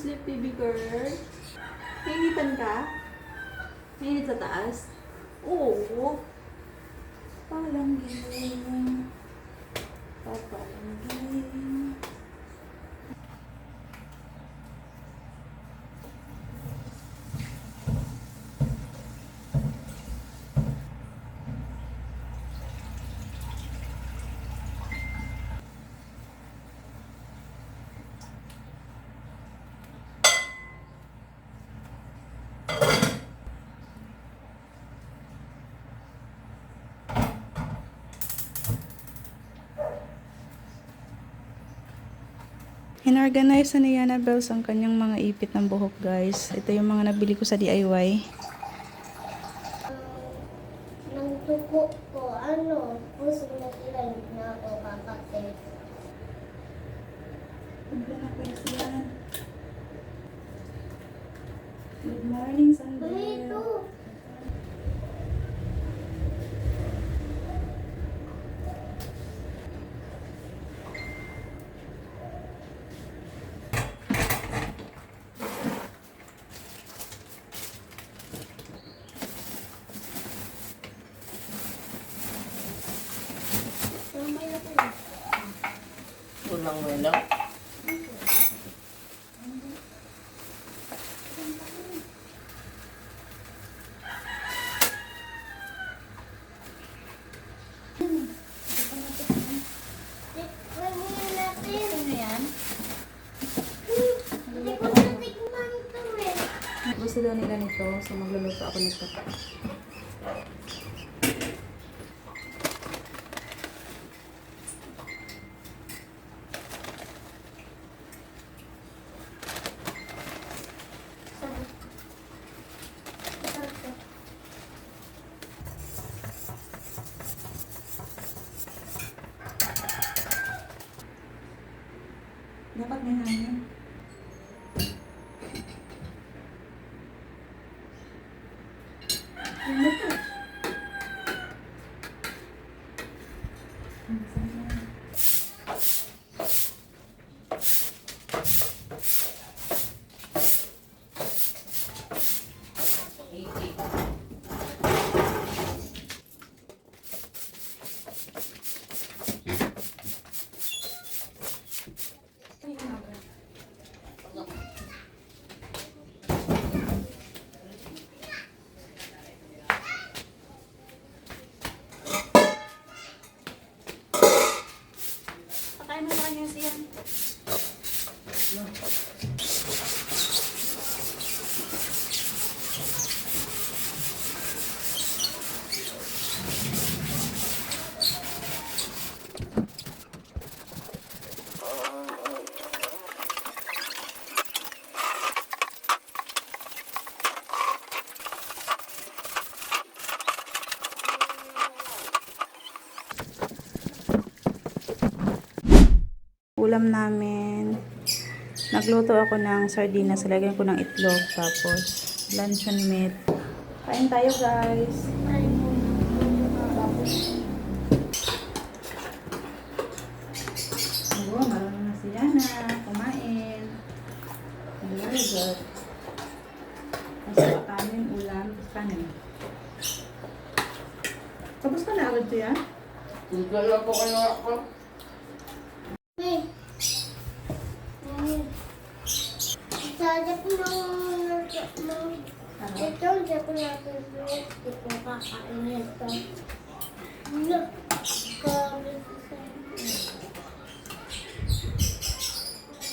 sleep, baby girl? Nainitan ka? Nainit sa taas? Oo. Palangging. Papalangging. Inorganize na ni Yana Bells ang kanyang mga ipit ng buhok, guys. Ito yung mga nabili ko sa DIY. Nang tuko ko, puso na sila na ako kakasip. Good morning, Sandra. Ito. Mamaya po. Ulang wala. Mamaya natin. Ano yan? Hindi ko natikman ito eh. Gusto daw nila nito, so magluluto ako nito. Dapat may hangin. Pakain mo sa kanya siya. Ulam namin. Nagluto ako ng sardinas. Lagyan ko ng itlog. Tapos, luncheon meat. Kain tayo, guys. Oo, marunong na si Yana. Kumain. Very good. Tapos kanin, ulam, kanin. Tapos ka na agad siya? Gala po kayo ako. Hey. Sadya po ng ito, hindi ko natin hindi ko kakain ito. Look.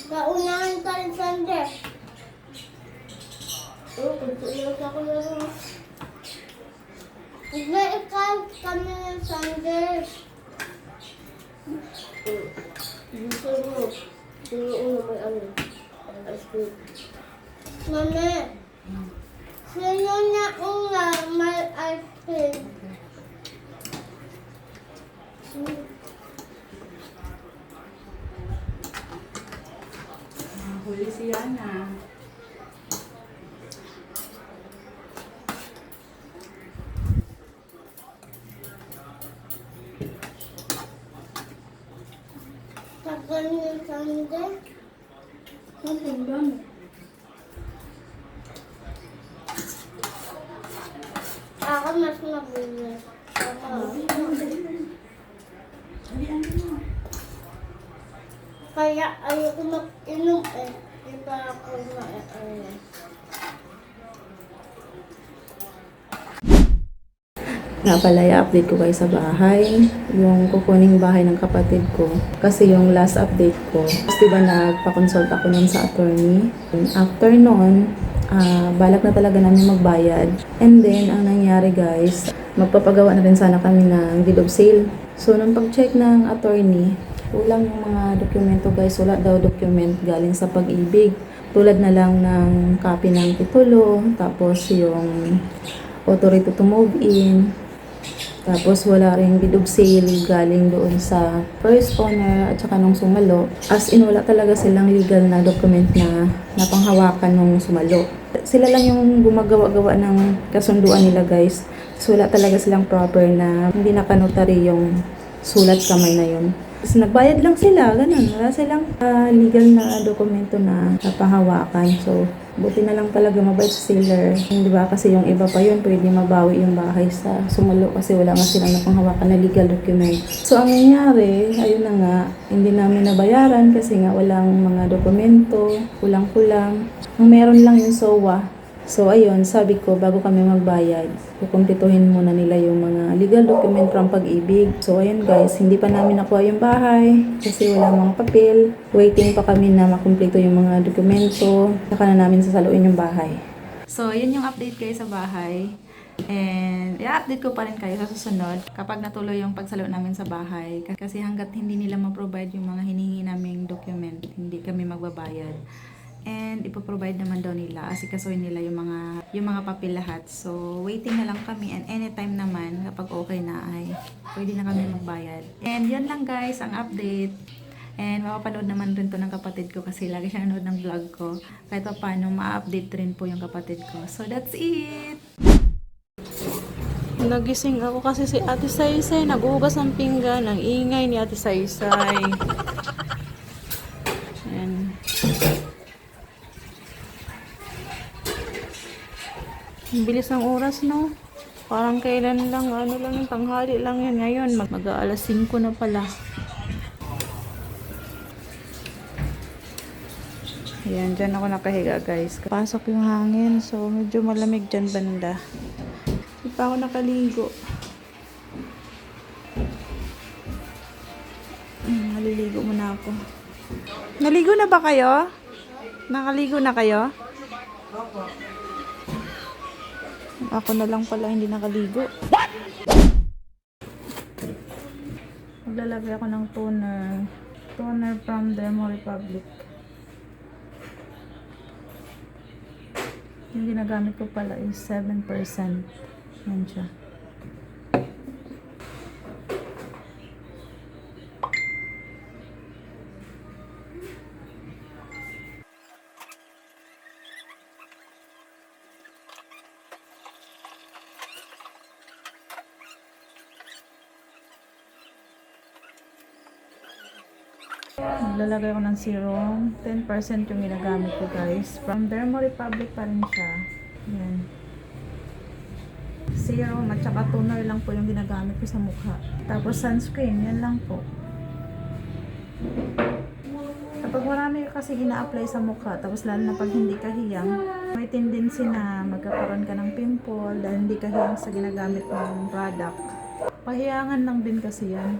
Kaunahan ka rin, Sander. Kuntuin ako lang. Ikaw kami ng Sander. Gusto mo. Sino una may ano? Ice cream. Mami. Sino na una may ice cream? Huli si Yana. Tagal yung Sander. Ang ganda. Ako mas mabilis. Kaya ayoko mag-inom eh. Di ba ako ma-ano? Nga pala, i-update ko kayo sa bahay. Yung kukuning bahay ng kapatid ko. Kasi yung last update ko, diba nagpa-consult ako nun sa attorney. After nun, balak na talaga namin magbayad. And then, ang nangyari guys, magpapagawa na rin sana kami ng deed of sale. So, nung pag-check ng attorney, kulang yung mga dokumento guys. Wala daw document galing sa pag-ibig. Tulad na lang ng copy ng titulo, tapos yung authority to move in, tapos wala rin deed of sale galing doon sa first owner at saka nung sumalo. As in, wala talaga silang legal na document na napanghawakan nung sumalo. Sila lang yung gumagawa-gawa ng kasunduan nila guys. So wala talaga silang proper na hindi nakanotary yung sulat kamay na yun. Kasi nagbayad lang sila, ganun. Wala silang legal na dokumento na napahawakan. So, buti na lang talaga mabait sa seller. Di ba? Kasi yung iba pa yun, pwede mabawi yung bahay sa sumalo kasi wala nga silang napanghawakan na legal document. So, ang nangyari, ayun na nga, hindi namin nabayaran kasi nga walang mga dokumento, kulang-kulang. Ang meron lang yung SOA. So, ayun, sabi ko, bago kami magbayad, kukumpletuhin muna nila yung mga legal document from pag-ibig. So, ayun guys, hindi pa namin nakuha yung bahay kasi wala mga papel. Waiting pa kami na makumpleto yung mga dokumento. Saka na namin sasaluin yung bahay. So, yun yung update guys sa bahay. And, i-update ko pa rin kayo sa susunod kapag natuloy yung pagsalo namin sa bahay. Kasi hanggat hindi nila ma-provide yung mga hinihingi naming document, hindi kami magbabayad. And ipoprovide naman daw nila, asikasuhin nila yung mga papel lahat. So, waiting na lang kami and anytime naman kapag okay na ay pwede na kami magbayad. And yun lang guys, ang update. And makapanood naman rin to ng kapatid ko kasi lagi siya nanood ng vlog ko. Kahit pa paano, ma-update rin po yung kapatid ko. So, that's it! Nagising ako kasi si Ate Saysay naghuhugas ng pinggan. Ang ingay ni Ate Saysay. Ayan. Ang bilis ng oras, no? Parang kailan lang, ano lang yung tanghali lang yan. Ngayon, mag-aalas 5 na pala. Ayan, dyan ako nakahiga, guys. Pasok yung hangin, so medyo malamig dyan banda. Hindi pa ako nakaligo. Naliligo muna ako. Naligo na ba kayo? Nakaligo na kayo? Ako na lang pala hindi nakaligo. What? Maglalagay ako ng toner. Toner from Dermo Republic. Yung ginagamit ko pala is 7%. Yan siya. Maglalagay ko ng serum. 10% yung ginagamit ko guys. From Dermo Republic pa rin siya. Yan. Serum at saka toner lang po yung ginagamit ko sa mukha. Tapos sunscreen, yan lang po. Kapag marami kasi ina-apply sa mukha, tapos lalo na pag hindi ka hiyang, may tendency na magkakaroon ka ng pimple dahil hindi ka hiyang sa ginagamit mong product. Pahiyangan lang din kasi yan.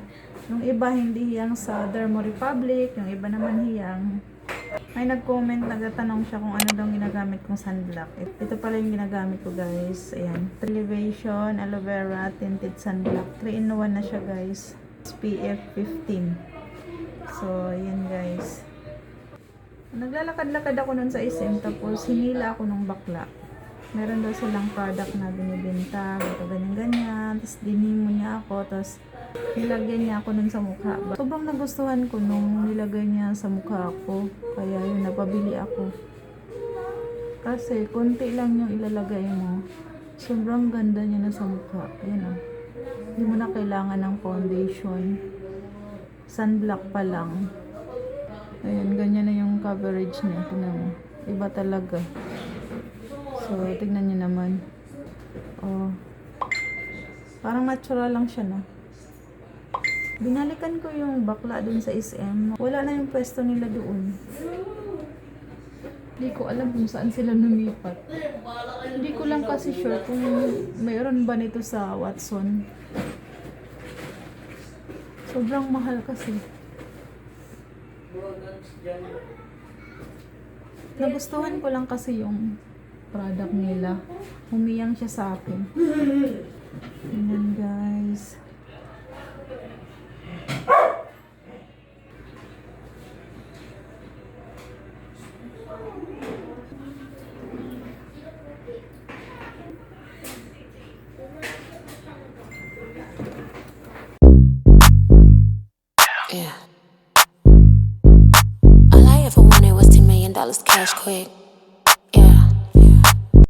Yung iba hindi hiyang sa Dermo Republic, yung iba naman hiyang. May nag-comment, nagtatanong siya kung ano daw ginagamit kong sunblock. Ito pala yung ginagamit ko guys. Ayan. Elevation, aloe vera, tinted sunblock. 3-in-1 na siya guys. SPF 15. So, ayan guys. Naglalakad-lakad ako nun sa SM, tapos hinila ako nung bakla. Meron daw silang product na binibenta, ganyan-ganyan. Tapos dinimo niya ako, tapos nilagyan niya ako nun sa mukha. Sobrang nagustuhan ko nung nilagay niya sa mukha ko. Kaya yun, napabili ako. Kasi konti lang yung ilalagay mo. Sobrang ganda niya na sa mukha. Ayan o. Hindi mo na kailangan ng foundation. Sunblock pa lang. Ayan, ganyan na yung coverage niya. Tingnan mo. Iba talaga. So, tignan niyo naman. Oh, Parang natural lang siya, no? Binalikan ko yung bakla dun sa SM. Wala na yung pwesto nila doon. Hindi ko alam kung saan sila lumipat. Hindi ko lang kasi sure kung mayroon ba nito sa Watson. Sobrang mahal kasi. Nagustuhan ko lang kasi yung product nila. Humiyang siya sa akin. Ayan guys. Yeah. All I ever wanted was $10 million cash quick.